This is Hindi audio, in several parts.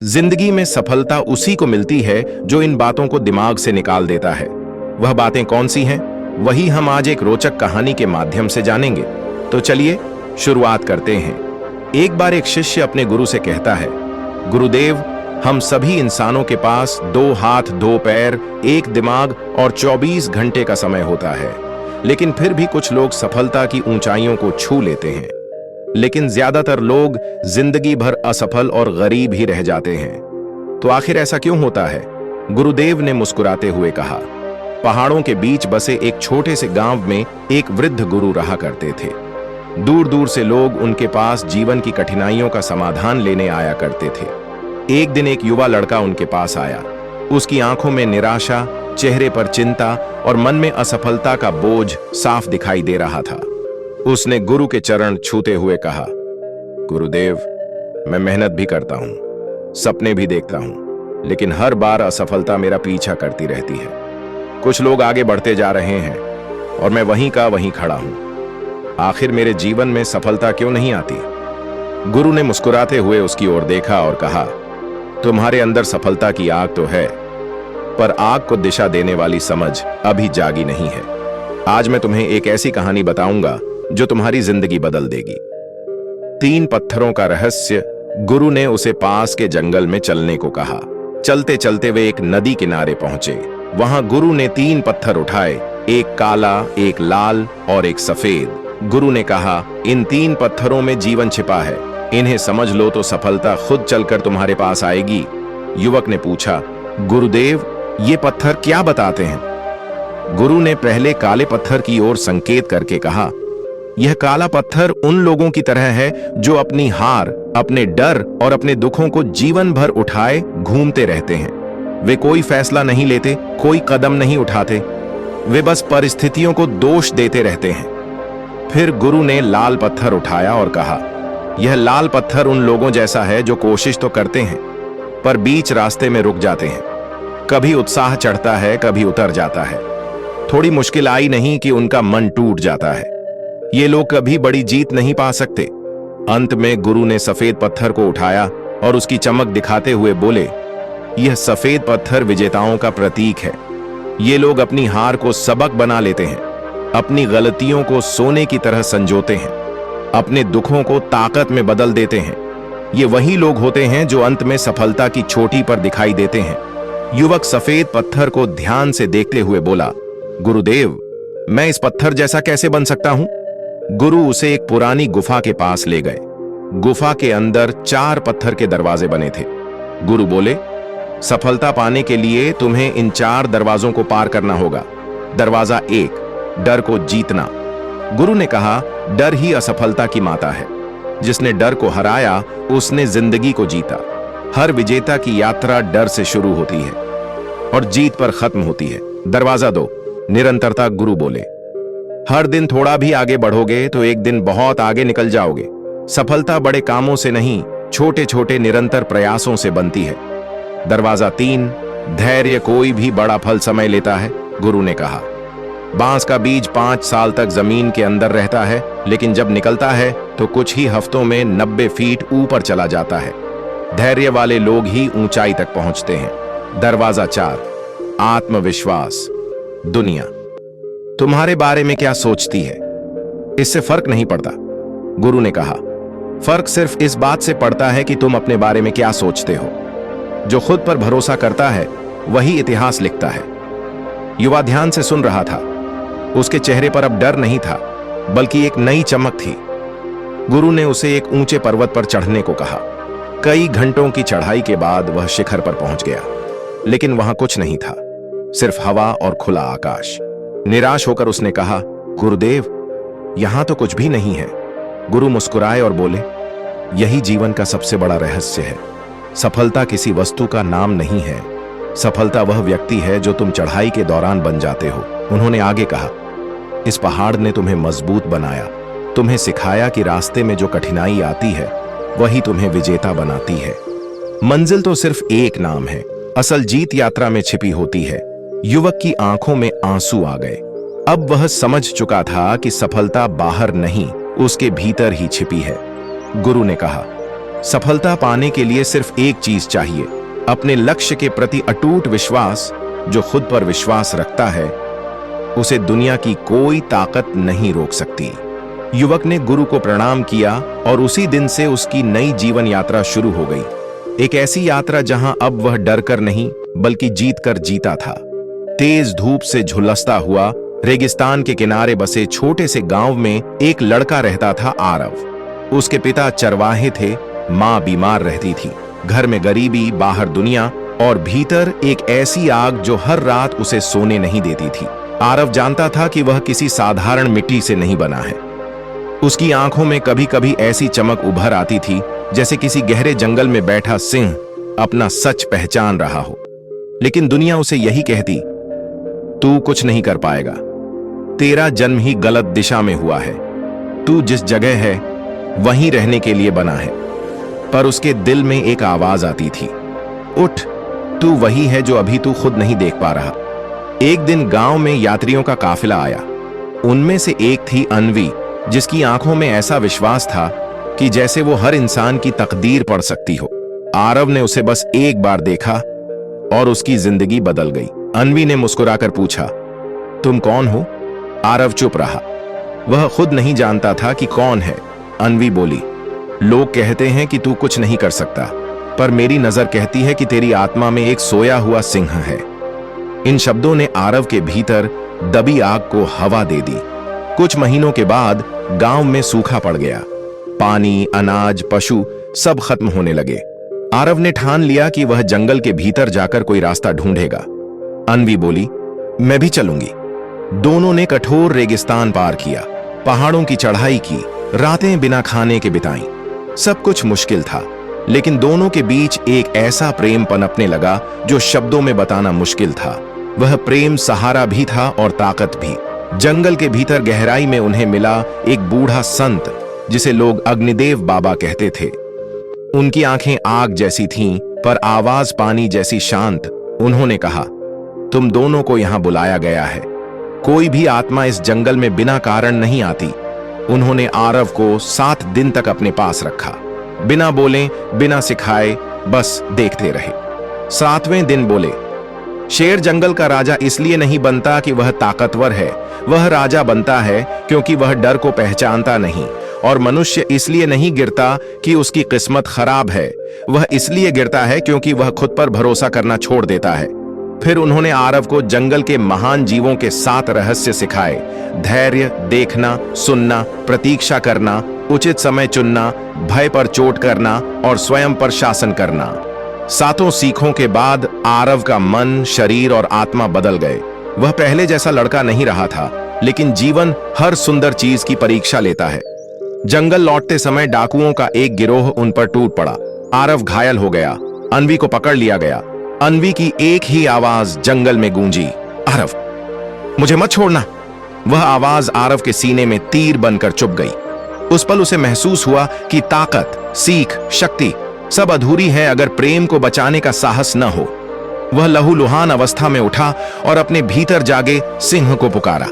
जिंदगी में सफलता उसी को मिलती है जो इन बातों को दिमाग से निकाल देता है। वह बातें कौन सी हैं? वही हम आज एक रोचक कहानी के माध्यम से जानेंगे। तो चलिए शुरुआत करते हैं। एक बार एक शिष्य अपने गुरु से कहता है, गुरुदेव, हम सभी इंसानों के पास 2 हाथ 2 पैर, एक दिमाग और 24 घंटे का समय होता है, लेकिन फिर भी कुछ लोग सफलता की ऊंचाइयों को छू लेते हैं, लेकिन ज्यादातर लोग जिंदगी भर असफल और गरीब ही रह जाते हैं। तो आखिर ऐसा क्यों होता है? गुरुदेव ने मुस्कुराते हुए कहा, पहाड़ों के बीच बसे एक छोटे से गांव में एक वृद्ध गुरु रहा करते थे। दूर दूर से लोग उनके पास जीवन की कठिनाइयों का समाधान लेने आया करते थे। एक दिन एक युवा लड़का उनके पास आया। उसकी आंखों में निराशा, चेहरे पर चिंता और मन में असफलता का बोझ साफ दिखाई दे रहा था। उसने गुरु के चरण छूते हुए कहा, गुरुदेव, मैं मेहनत भी करता हूं, सपने भी देखता हूं, लेकिन हर बार असफलता मेरा पीछा करती रहती है। कुछ लोग आगे बढ़ते जा रहे हैं और मैं वहीं का वहीं खड़ा हूं। आखिर मेरे जीवन में सफलता क्यों नहीं आती? गुरु ने मुस्कुराते हुए उसकी ओर देखा और कहा, तुम्हारे अंदर सफलता की आग तो है, पर आग को दिशा देने वाली समझ अभी जागी नहीं है। आज मैं तुम्हें एक ऐसी कहानी बताऊंगा जो तुम्हारी जिंदगी बदल देगी। 3 पत्थरों का रहस्य। गुरु ने उसे पास के जंगल में चलने को कहा। चलते चलते वे एक नदी किनारे पहुंचे। वहां गुरु ने 3 पत्थर उठाए, एक काला, एक लाल और एक सफेद। गुरु ने कहा, इन 3 पत्थरों में जीवन छिपा है, इन्हें समझ लो तो सफलता खुद चलकर तुम्हारे पास आएगी। युवक ने पूछा, गुरुदेव, ये पत्थर क्या बताते हैं? गुरु ने पहले काले पत्थर की ओर संकेत करके कहा, यह काला पत्थर उन लोगों की तरह है जो अपनी हार, अपने डर और अपने दुखों को जीवन भर उठाए घूमते रहते हैं। वे कोई फैसला नहीं लेते, कोई कदम नहीं उठाते, वे बस परिस्थितियों को दोष देते रहते हैं। फिर गुरु ने लाल पत्थर उठाया और कहा, यह लाल पत्थर उन लोगों जैसा है जो कोशिश तो करते हैं, पर बीच रास्ते में रुक जाते हैं। कभी उत्साह चढ़ता है, कभी उतर जाता है। थोड़ी मुश्किल आई नहीं कि उनका मन टूट जाता है। ये लोग कभी बड़ी जीत नहीं पा सकते। अंत में गुरु ने सफेद पत्थर को उठाया और उसकी चमक दिखाते हुए बोले, यह सफेद पत्थर विजेताओं का प्रतीक है। ये लोग अपनी हार को सबक बना लेते हैं, अपनी गलतियों को सोने की तरह संजोते हैं, अपने दुखों को ताकत में बदल देते हैं। ये वही लोग होते हैं जो अंत में सफलता की चोटी पर दिखाई देते हैं। युवक सफेद पत्थर को ध्यान से देखते हुए बोला, गुरुदेव, मैं इस पत्थर जैसा कैसे बन सकता हूं? गुरु उसे एक पुरानी गुफा के पास ले गए। गुफा के अंदर 4 पत्थर के दरवाजे बने थे। गुरु बोले, सफलता पाने के लिए तुम्हें इन 4 दरवाजों को पार करना होगा। दरवाजा 1, डर को जीतना। गुरु ने कहा, डर ही असफलता की माता है। जिसने डर को हराया, उसने जिंदगी को जीता। हर विजेता की यात्रा डर से शुरू होती है और जीत पर खत्म होती है। दरवाजा 2, निरंतरता। गुरु बोले, हर दिन थोड़ा भी आगे बढ़ोगे तो एक दिन बहुत आगे निकल जाओगे। सफलता बड़े कामों से नहीं, छोटे छोटे निरंतर प्रयासों से बनती है। दरवाजा 3, धैर्य। कोई भी बड़ा फल समय लेता है। गुरु ने कहा, बांस का बीज 5 साल तक जमीन के अंदर रहता है, लेकिन जब निकलता है तो कुछ ही हफ्तों में 90 फीट ऊपर चला जाता है। धैर्य वाले लोग ही ऊंचाई तक पहुंचते हैं। दरवाजा 4, आत्मविश्वास। दुनिया तुम्हारे बारे में क्या सोचती है, इससे फर्क नहीं पड़ता। गुरु ने कहा, फर्क सिर्फ इस बात से पड़ता है कि तुम अपने बारे में क्या सोचते हो। जो खुद पर भरोसा करता है वही इतिहास लिखता है। युवा ध्यान से सुन रहा था। उसके चेहरे पर अब डर नहीं था, बल्कि एक नई चमक थी। गुरु ने उसे एक ऊंचे पर्वत पर चढ़ने को कहा। कई घंटों की चढ़ाई के बाद वह शिखर पर पहुंच गया, लेकिन वहां कुछ नहीं था, सिर्फ हवा और खुला आकाश। निराश होकर उसने कहा, गुरुदेव, यहां तो कुछ भी नहीं है। गुरु मुस्कुराए और बोले, यही जीवन का सबसे बड़ा रहस्य है। सफलता किसी वस्तु का नाम नहीं है, सफलता वह व्यक्ति है जो तुम चढ़ाई के दौरान बन जाते हो। उन्होंने आगे कहा, इस पहाड़ ने तुम्हें मजबूत बनाया, तुम्हें सिखाया कि रास्ते में जो कठिनाई आती है वही तुम्हें विजेता बनाती है। मंजिल तो सिर्फ एक नाम है, असल जीत यात्रा में छिपी होती है। युवक की आंखों में आंसू आ गए। अब वह समझ चुका था कि सफलता बाहर नहीं, उसके भीतर ही छिपी है। गुरु ने कहा, सफलता पाने के लिए सिर्फ एक चीज चाहिए, अपने लक्ष्य के प्रति अटूट विश्वास। जो खुद पर विश्वास रखता है उसे दुनिया की कोई ताकत नहीं रोक सकती। युवक ने गुरु को प्रणाम किया और उसी दिन से उसकी नई जीवन यात्रा शुरू हो गई। एक ऐसी यात्रा जहां अब वह डर कर नहीं बल्कि जीत कर जीता था। तेज धूप से झुलसता हुआ रेगिस्तान के किनारे बसे छोटे से गांव में एक लड़का रहता था, आरव। उसके पिता चरवाहे थे, मां बीमार रहती थी। घर में गरीबी, बाहर दुनिया और भीतर एक ऐसी आग जो हर रात उसे सोने नहीं देती थी। आरव जानता था कि वह किसी साधारण मिट्टी से नहीं बना है। उसकी आंखों में कभी कभी ऐसी चमक उभर आती थी जैसे किसी गहरे जंगल में बैठा सिंह अपना सच पहचान रहा हो। लेकिन दुनिया उसे यही कहती, तू कुछ नहीं कर पाएगा, तेरा जन्म ही गलत दिशा में हुआ है, तू जिस जगह है वहीं रहने के लिए बना है। पर उसके दिल में एक आवाज आती थी, उठ, तू वही है जो अभी तू खुद नहीं देख पा रहा। एक दिन गांव में यात्रियों का काफिला आया। उनमें से एक थी अन्वी, जिसकी आंखों में ऐसा विश्वास था कि जैसे वो हर इंसान की तकदीर पढ़ सकती हो। आरव ने उसे बस एक बार देखा और उसकी जिंदगी बदल गई। अन्वी ने मुस्कुराकर पूछा, तुम कौन हो? आरव चुप रहा। वह खुद नहीं जानता था कि कौन है। अन्वी बोली, लोग कहते हैं कि तू कुछ नहीं कर सकता, पर मेरी नजर कहती है कि तेरी आत्मा में एक सोया हुआ सिंह है। इन शब्दों ने आरव के भीतर दबी आग को हवा दे दी। कुछ महीनों के बाद गांव में सूखा पड़ गया। पानी, अनाज, पशु सब खत्म होने लगे। आरव ने ठान लिया कि वह जंगल के भीतर जाकर कोई रास्ता ढूंढेगा। अन्वी बोली, मैं भी चलूंगी। दोनों ने कठोर रेगिस्तान पार किया, पहाड़ों की चढ़ाई की, रातें बिना खाने के बिताई। सब कुछ मुश्किल था, लेकिन दोनों के बीच एक ऐसा प्रेम पनपने लगा जो शब्दों में बताना मुश्किल था। वह प्रेम सहारा भी था और ताकत भी। जंगल के भीतर गहराई में उन्हें मिला एक बूढ़ा संत जिसे लोग अग्निदेव बाबा कहते थे। उनकी आंखें आग जैसी थीं, पर आवाज पानी जैसी शांत। उन्होंने कहा, तुम दोनों को यहां बुलाया गया है। कोई भी आत्मा इस जंगल में बिना कारण नहीं आती। उन्होंने आरव को 7 दिन तक अपने पास रखा, बिना बोले, बिना सिखाए, बस देखते रहे। 7वें दिन बोले, शेर जंगल का राजा इसलिए नहीं बनता कि वह ताकतवर है, वह राजा बनता है क्योंकि वह डर को पहचानता नहीं। और मनुष्य इसलिए नहीं गिरता कि उसकी किस्मत खराब है, वह इसलिए गिरता है क्योंकि वह खुद पर भरोसा करना छोड़ देता है। फिर उन्होंने आरव को जंगल के महान जीवों के 7 रहस्य सिखाए। धैर्य, देखना, सुनना, प्रतीक्षा करना, उचित समय चुनना, भय पर चोट करना और स्वयं पर शासन करना। 7 सीखों के बाद आरव का मन, शरीर और आत्मा बदल गए। वह पहले जैसा लड़का नहीं रहा था, लेकिन जीवन हर सुंदर चीज की परीक्षा लेता है। जंगल लौटते समय डाकुओं का एक गिरोह उन पर टूट पड़ा। आरव घायल हो गया। अन्वी को पकड़ लिया गया। अन्वी की एक ही आवाज जंगल में गूंजी, आरव, मुझे मत छोड़ना। वह आवाज आरव के सीने में तीर बनकर चुभ गई। उस पल उसे महसूस हुआ कि ताकत, सीख, शक्ति सब अधूरी है अगर प्रेम को बचाने का साहस न हो। वह लहूलुहान अवस्था में उठा और अपने भीतर जागे सिंह को पुकारा।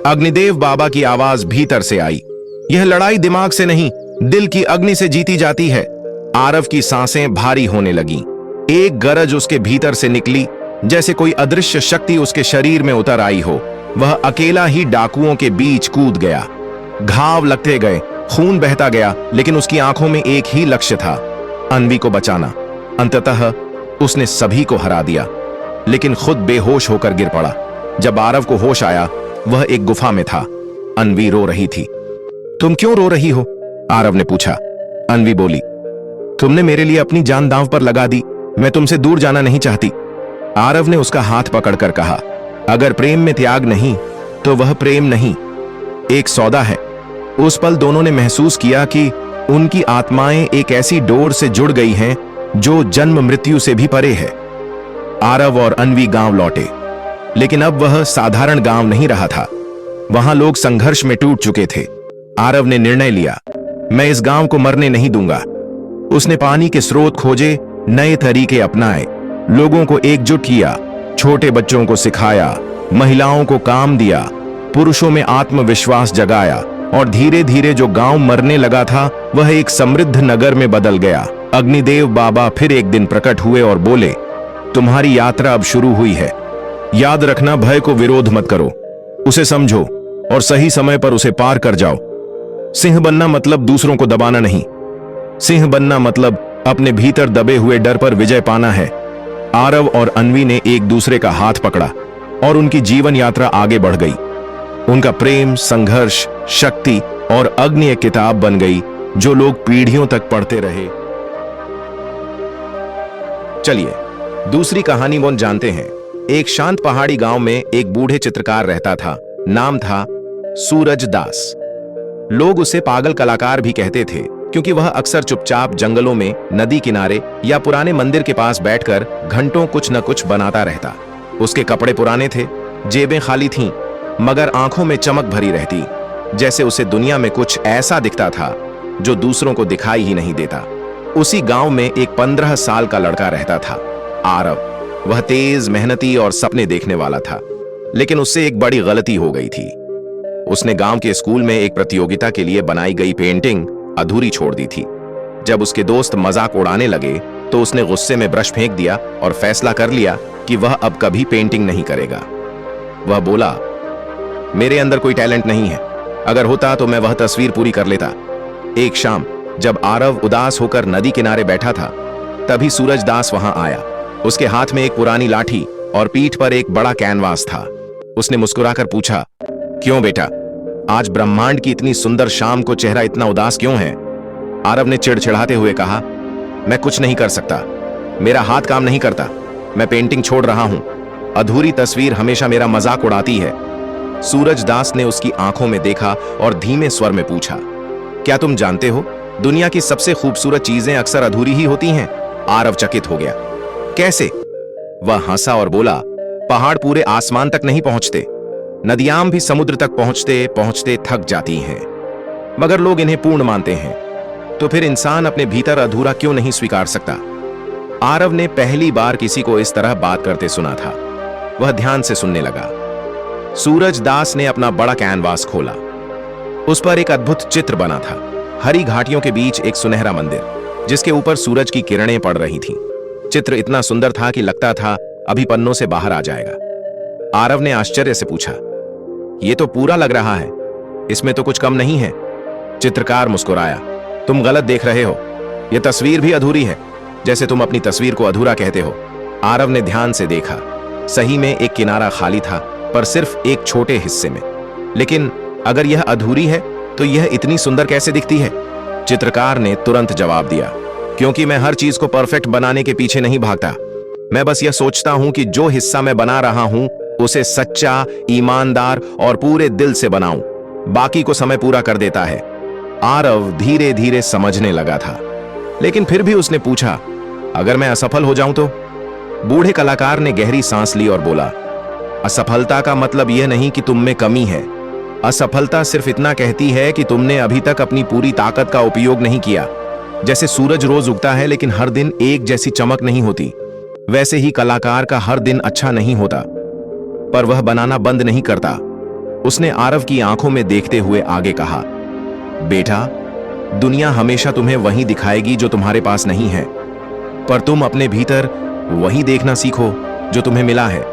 अग्निदेव बाबा की आवाज भीतर से आई, यह लड़ाई दिमाग से नहीं, दिल की अग्नि से जीती जाती है। आरव की सांसें भारी होने लगीं। एक गरज उसके भीतर से निकली, जैसे कोई अदृश्य शक्ति उसके शरीर में उतर आई हो। वह अकेला ही डाकुओं के बीच कूद गया। घाव लगते गए, खून बहता गया, लेकिन उसकी आंखों में एक ही लक्ष्य था, अन्वी को बचाना। अंततः उसने सभी को हरा दिया, लेकिन खुद बेहोश होकर गिर पड़ा। जब आरव को होश आया, वह एक गुफा में था। अन्वी रो रही थी। तुम क्यों रो रही हो? आरव ने पूछा। अन्वी बोली, तुमने मेरे लिए अपनी जान दांव पर लगा दी, मैं तुमसे दूर जाना नहीं चाहती। आरव ने उसका हाथ पकड़कर कहा, अगर प्रेम में त्याग नहीं तो वह प्रेम नहीं, एक सौदा है। उस पल दोनों ने महसूस किया कि उनकी आत्माएं एक ऐसी डोर से जुड़ गई हैं जो जन्म मृत्यु से भी परे है। आरव और अन्वी गांव लौटे, लेकिन अब वह साधारण गांव नहीं रहा था। वहां लोग संघर्ष में टूट चुके थे। आरव ने निर्णय लिया, मैं इस गांव को मरने नहीं दूंगा। उसने पानी के स्रोत खोजे, नए तरीके अपनाए, लोगों को एकजुट किया, छोटे बच्चों को सिखाया, महिलाओं को काम दिया, पुरुषों में आत्मविश्वास जगाया और धीरे धीरे जो गांव मरने लगा था वह एक समृद्ध नगर में बदल गया। अग्निदेव बाबा फिर एक दिन प्रकट हुए और बोले, तुम्हारी यात्रा अब शुरू हुई है। याद रखना, भय को विरोध मत करो, उसे समझो और सही समय पर उसे पार कर जाओ। सिंह बनना मतलब दूसरों को दबाना नहीं, सिंह बनना मतलब अपने भीतर दबे हुए डर पर विजय पाना है। आरव और अन्वी ने एक दूसरे का हाथ पकड़ा और उनकी जीवन यात्रा आगे बढ़ गई। उनका प्रेम, संघर्ष, शक्ति और अग्नि एक किताब बन गई जो लोग पीढ़ियों तक पढ़ते रहे। चलिए दूसरी कहानी वो जानते हैं। एक शांत पहाड़ी गांव में एक बूढ़े चित्रकार रहता था। नाम था सूरज दास। लोग उसे पागल कलाकार भी कहते थे क्योंकि वह अक्सर चुपचाप जंगलों में, नदी किनारे या पुराने मंदिर के पास बैठकर घंटों कुछ न कुछ बनाता रहता। उसके कपड़े पुराने थे, जेबें खाली थीं, मगर आंखों में चमक भरी रहती, जैसे उसे दुनिया में कुछ ऐसा दिखता था जो दूसरों को दिखाई ही नहीं देता। उसी गांव में एक 15 साल का लड़का रहता था, आरव। वह तेज, मेहनती और सपने देखने वाला था, लेकिन उससे एक बड़ी गलती हो गई थी। उसने गांव के स्कूल में एक प्रतियोगिता के लिए बनाई गई पेंटिंग अधूरी छोड़ दी थी। जब उसके दोस्त मजाक उड़ाने लगे तो उसने गुस्से में ब्रश फेंक दिया और फैसला कर लिया कि वह अब कभी पेंटिंग नहीं करेगा। वह बोला, मेरे अंदर कोई टैलेंट नहीं है, अगर होता तो मैं वह तस्वीर पूरी कर लेता। एक शाम जब आरव उदास होकर नदी किनारे बैठा था, तभी सूरज दास वहां आया। उसके हाथ में एक पुरानी लाठी और पीठ पर एक बड़ा कैनवास था। उसने मुस्कुराकर पूछा, क्यों बेटा, आज ब्रह्मांड की इतनी सुंदर शाम को चेहरा इतना उदास क्यों है? आरव ने चिड़चिड़ाते हुए कहा, मैं कुछ नहीं कर सकता, मेरा हाथ काम नहीं करता, मैं पेंटिंग छोड़ रहा हूं। अधूरी तस्वीर हमेशा मेरा मजाक उड़ाती है। सूरज दास ने उसकी आंखों में देखा और धीमे स्वर में पूछा, क्या तुम जानते हो, दुनिया की सबसे खूबसूरत चीजें अक्सर अधूरी ही होती हैं? आरव चकित हो गया। कैसे? वह हंसा और बोला, पहाड़ पूरे आसमान तक नहीं पहुंचते, नदियां भी समुद्र तक पहुंचते पहुंचते थक जाती हैं, मगर लोग इन्हें पूर्ण मानते हैं। तो फिर इंसान अपने भीतर अधूरा क्यों नहीं स्वीकार सकता? आरव ने पहली बार किसी को इस तरह बात करते सुना था। वह ध्यान से सुनने लगा। सूरज दास ने अपना बड़ा कैनवास खोला। उस पर एक अद्भुत चित्र बना था। हरी घाटियों के बीच एक सुनहरा मंदिर, जिसके ऊपर सूरज की किरणें पड़ रही थीं। चित्र इतना सुंदर था कि लगता था अभी पन्नों से बाहर आ जाएगा। आरव ने आश्चर्य से पूछा, यह तो पूरा लग रहा है, इसमें तो कुछ कम नहीं है। चित्रकार मुस्कुराया, तुम गलत देख रहे हो, यह तस्वीर भी अधूरी है, जैसे तुम अपनी तस्वीर को अधूरा कहते हो। आरव ने ध्यान से देखा। सही में एक किनारा खाली था, पर सिर्फ एक छोटे हिस्से में। लेकिन अगर यह अधूरी है तो यह इतनी सुंदर कैसे दिखती है? चित्रकार ने तुरंत जवाब दिया, क्योंकि मैं हर चीज को परफेक्ट बनाने के पीछे नहीं भागता। मैं बस यह सोचता हूं कि जो हिस्सा मैं बना रहा हूं उसे सच्चा, ईमानदार और पूरे दिल से बनाऊं। बाकी को समय पूरा कर देता है। आरव धीरे धीरे समझने लगा था, लेकिन फिर भी उसने पूछा, अगर मैं असफल हो जाऊं तो? बूढ़े कलाकार ने गहरी सांस ली और बोला, असफलता का मतलब यह नहीं कि तुम में कमी है। असफलता सिर्फ इतना कहती है कि तुमने अभी तक अपनी पूरी ताकत का उपयोग नहीं किया। जैसे सूरज रोज उगता है लेकिन हर दिन एक जैसी चमक नहीं होती, वैसे ही कलाकार का हर दिन अच्छा नहीं होता, पर वह बनाना बंद नहीं करता। उसने आरव की आंखों में देखते हुए आगे कहा, बेटा, दुनिया हमेशा तुम्हें वही दिखाएगी जो तुम्हारे पास नहीं है, पर तुम अपने भीतर वही देखना सीखो जो तुम्हें मिला है।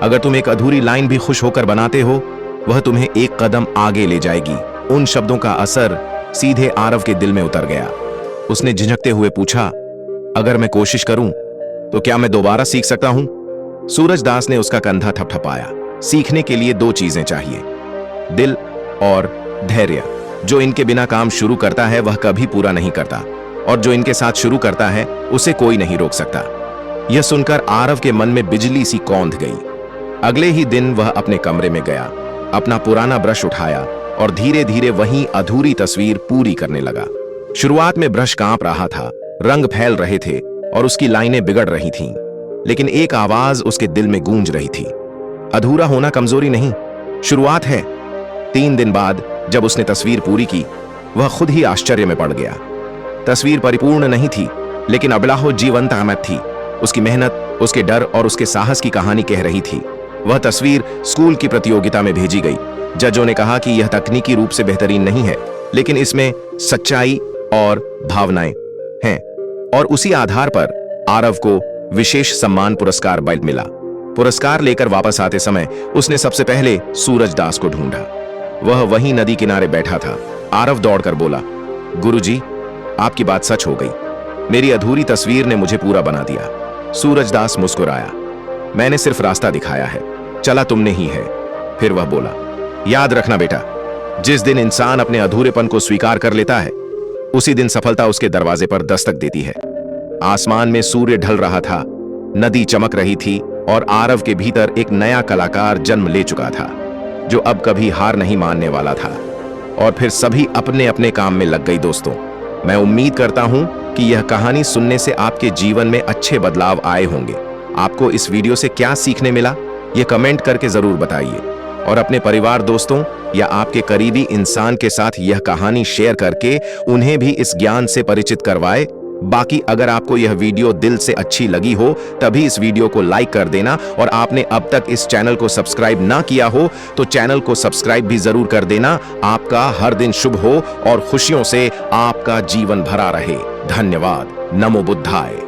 अगर तुम एक अधूरी लाइन भी खुश होकर बनाते हो, वह तुम्हें एक कदम आगे ले जाएगी। उन शब्दों का असर सीधे आरव के दिल में उतर गया। उसने झिझकते हुए पूछा, अगर मैं कोशिश करूं तो क्या मैं दोबारा सीख सकता हूं? सूरज दास ने उसका कंधा थपथपाया। सीखने के लिए दो चीजें चाहिए, दिल और धैर्य। जो इनके बिना काम शुरू करता है वह कभी पूरा नहीं करता, और जो इनके साथ शुरू करता है उसे कोई नहीं रोक सकता। यह सुनकर आरव के मन में बिजली सी कौंध गई। अगले ही दिन वह अपने कमरे में गया, अपना पुराना ब्रश उठाया और धीरे धीरे वही अधूरी तस्वीर पूरी करने लगा। शुरुआत में ब्रश कांप रहा था, रंग फैल रहे थे और उसकी लाइनें बिगड़ रही थीं, लेकिन एक आवाज उसके दिल में गूंज रही थी, अधूरा होना कमजोरी नहीं, शुरुआत है। 3 दिन बाद जब उसने तस्वीर पूरी की, वह खुद ही आश्चर्य में पड़ गया। तस्वीर परिपूर्ण नहीं थी, लेकिन अबलाहो जीवंत आमद थी। उसकी मेहनत, उसके डर और उसके साहस की कहानी कह रही थी। वह तस्वीर स्कूल की प्रतियोगिता में भेजी गई। जजों ने कहा कि यह तकनीकी रूप से बेहतरीन नहीं है, लेकिन इसमें सच्चाई और भावनाएं हैं। और उसी आधार पर आरव को विशेष सम्मान पुरस्कार मिला। पुरस्कार लेकर वापस आते समय उसने सबसे पहले सूरज दास को ढूंढा। वह वहीं नदी किनारे बैठा था। आरव दौड़कर बोला, गुरुजी, आपकी बात सच हो गई। मेरी अधूरी तस्वीर ने मुझे पूरा बना दिया। सूरज दास मुस्कुराया, मैंने सिर्फ रास्ता दिखाया है, चला तुमने ही है। फिर वह बोला, याद रखना बेटा, जिस दिन इंसान अपने अधूरेपन को स्वीकार कर लेता है, उसी दिन सफलता उसके दरवाजे पर दस्तक देती है। आसमान में सूर्य ढल रहा था, नदी चमक रही थी और आरव के भीतर एक नया कलाकार जन्म ले चुका था, जो अब कभी हार नहीं मानने वाला था। और फिर सभी अपने अपने काम में लग गई। दोस्तों, मैं उम्मीद करता हूं कि यह कहानी सुनने से आपके जीवन में अच्छे बदलाव आए होंगे। आपको इस वीडियो से क्या सीखने मिला, यह कमेंट करके जरूर बताइए। और अपने परिवार, दोस्तों या आपके करीबी इंसान के साथ यह कहानी शेयर करके उन्हें भी इस ज्ञान से परिचित करवाए। बाकी अगर आपको यह वीडियो दिल से अच्छी लगी हो तभी इस वीडियो को लाइक कर देना, और आपने अब तक इस चैनल को सब्सक्राइब ना किया हो तो चैनल को सब्सक्राइब भी जरूर कर देना। आपका हर दिन शुभ हो और खुशियों से आपका जीवन भरा रहे। धन्यवाद। नमो बुद्धाय।